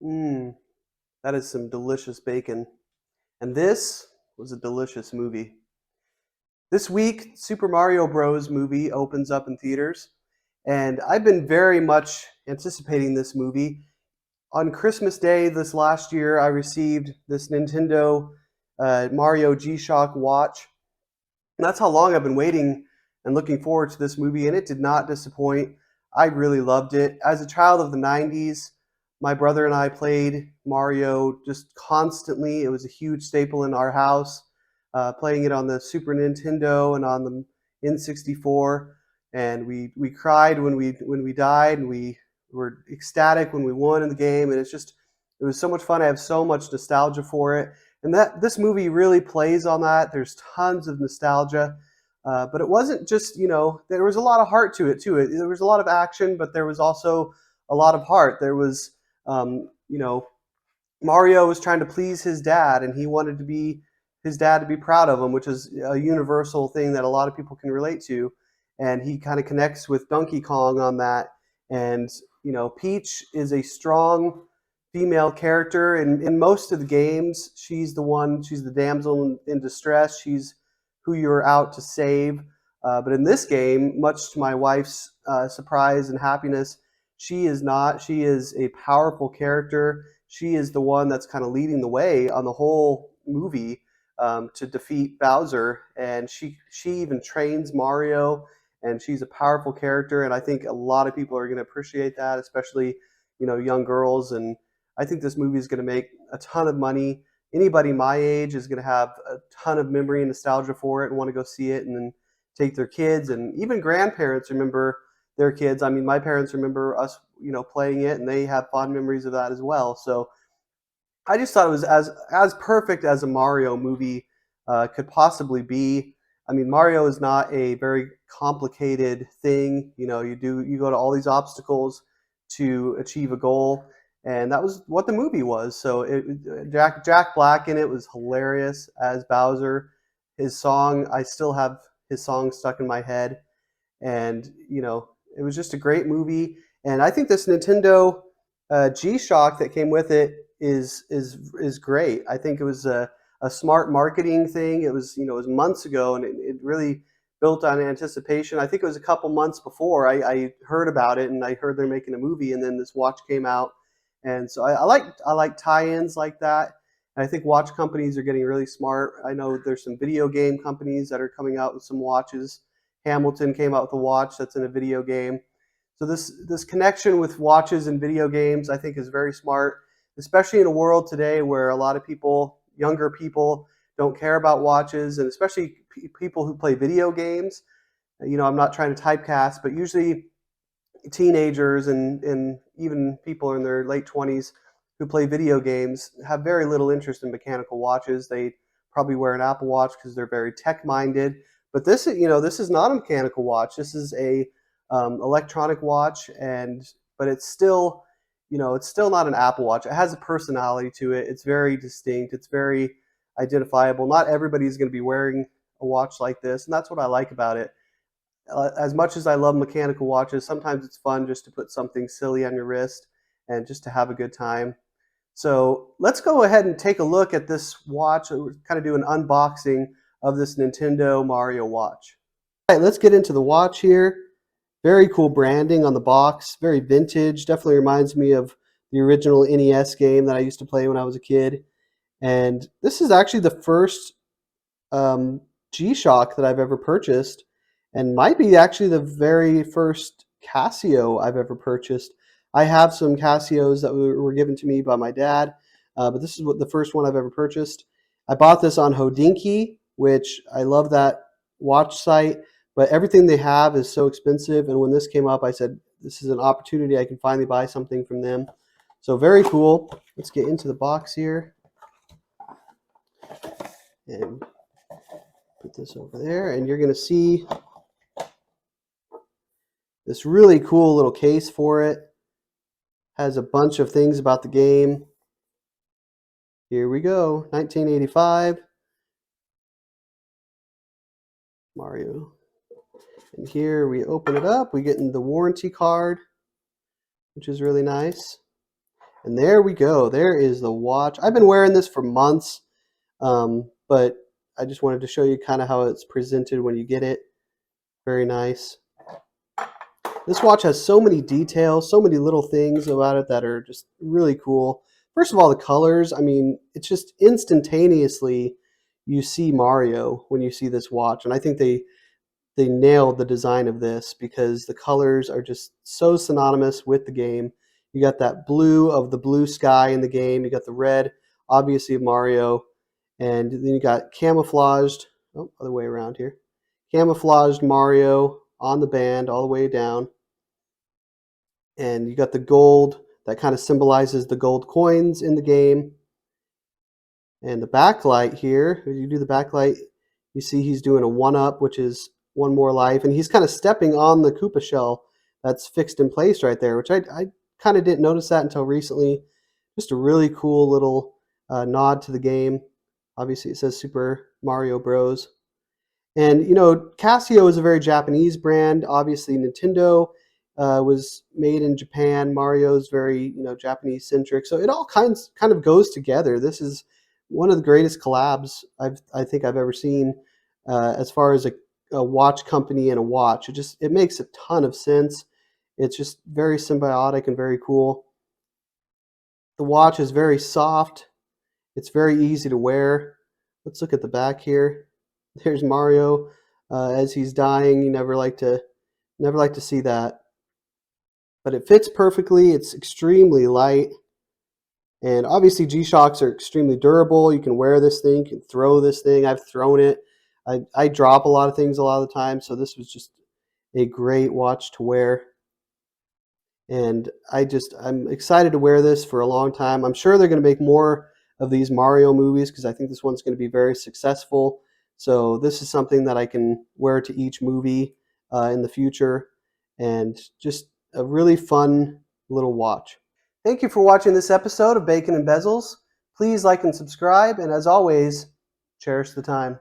Mmm, that is some delicious bacon. And this was a delicious movie. This week, Super Mario Bros. Movie opens up in theaters, and I've been very much anticipating this movie. On Christmas Day this last year, I received this Nintendo Mario G-Shock watch. And that's how long I've been waiting and looking forward to this movie, and it did not disappoint. I really loved it. As a child of the 90s, my brother and I played Mario just constantly. It was a huge staple in our house, playing it on the Super Nintendo and on the N64. And we cried when we died, and we were ecstatic when we won in the game. And it was so much fun. I have so much nostalgia for it, and that this movie really plays on that. There's tons of nostalgia, but it wasn't just, there was a lot of heart to it too. There was a lot of action, but there was also a lot of heart. There was, you know, Mario was trying to please his dad, and he wanted to be his dad to be proud of him, which is a universal thing that a lot of people can relate to. And he kind of connects with Donkey Kong on that. And Peach is a strong female character in most of the games. She's the damsel in distress. She's who you're out to save. But in this game, much to my wife's surprise and happiness, she is not. She is a powerful character. She is the one that's kind of leading the way on the whole movie, to defeat Bowser, and she even trains Mario, and she's a powerful character, and I think a lot of people are going to appreciate that, especially young girls. And I think this movie is going to make a ton of money. Anybody my age is going to have a ton of memory and nostalgia for it and want to go see it, and then take their kids, and even grandparents remember their kids. I mean, my parents remember us, playing it, and they have fond memories of that as well. So I just thought it was as perfect as a Mario movie could possibly be. I mean, Mario is not a very complicated thing. You go to all these obstacles to achieve a goal, and that was what the movie was. So Jack Black in it was hilarious as Bowser. His song, I still have his song stuck in my head, and it was just a great movie. And I think this Nintendo G-Shock that came with it is great. I think it was a smart marketing thing. It was months ago, and it really built on anticipation. I think it was a couple months before I heard about it, and I heard they're making a movie, and then this watch came out. And so I like tie-ins like that. And I think watch companies are getting really smart. I know there's some video game companies that are coming out with some watches. Hamilton came out with a watch that's in a video game. So this connection with watches and video games, I think, is very smart, especially in a world today where a lot of people, younger people, don't care about watches, and especially people who play video games. I'm not trying to typecast, but usually teenagers and even people in their late 20s who play video games have very little interest in mechanical watches. They probably wear an Apple Watch because they're very tech minded. But this is not a mechanical watch. This is a electronic watch, but it's still not an Apple Watch. It has a personality to it. It's very distinct. It's very identifiable. Not everybody's going to be wearing a watch like this, and that's what I like about it. As much as I love mechanical watches, sometimes it's fun just to put something silly on your wrist and just to have a good time. So let's go ahead and take a look at this watch. We'll kind of do an unboxing of this Nintendo Mario watch. All right, let's get into the watch here. Very cool branding on the box, very vintage. Definitely reminds me of the original NES game that I used to play when I was a kid. And this is actually the first G-Shock that I've ever purchased, and might be actually the very first Casio I've ever purchased. I have some Casios that were given to me by my dad, but this is the first one I've ever purchased. I bought this on Hodinkee, which I love that watch site, but everything they have is so expensive. And when this came up, I said, this is an opportunity. I can finally buy something from them. So very cool. Let's get into the box here and put this over there. And you're going to see this really cool little case for it. Has a bunch of things about the game. Here we go, 1985. Mario. And here we open it up, we get in the warranty card, which is really nice. And there we go, there is the watch. I've been wearing this for months, but I just wanted to show you kind of how it's presented when you get it. Very nice. This watch has so many details, so many little things about it that are just really cool. First of all, the colors, I mean, it's just instantaneously you see Mario when you see this watch. And I think they nailed the design of this because the colors are just so synonymous with the game. You got that blue of the blue sky in the game. You got the red, obviously, of Mario. And then you got camouflaged, oh, other way around here. Camouflaged Mario on the band all the way down. And you got the gold that kind of symbolizes the gold coins in the game. And the backlight here, if you do the backlight, you see he's doing a 1-up, which is one more life. And he's kind of stepping on the Koopa shell that's fixed in place right there, which I kind of didn't notice that until recently. Just a really cool little nod to the game. Obviously, it says Super Mario Bros. And, you know, Casio is a very Japanese brand. Obviously, Nintendo was made in Japan. Mario's very, you know, Japanese-centric. So it all kind of goes together. This is one of the greatest collabs I think I've ever seen as far as a watch company and a watch. It makes a ton of sense. It's just very symbiotic and very cool. The watch is very soft. It's very easy to wear. Let's look at the back here. There's Mario as he's dying. You never like to see that. But it fits perfectly. It's extremely light. And obviously G-Shocks are extremely durable. You can wear this thing, you can throw this thing. I've thrown it. I drop a lot of things a lot of the time, so this was just a great watch to wear. And I'm excited to wear this for a long time. I'm sure they're going to make more of these Mario movies because I think this one's going to be very successful. So this is something that I can wear to each movie in the future, and just a really fun little watch. Thank you for watching this episode of Bacon and Bezels. Please like and subscribe, and as always, cherish the time.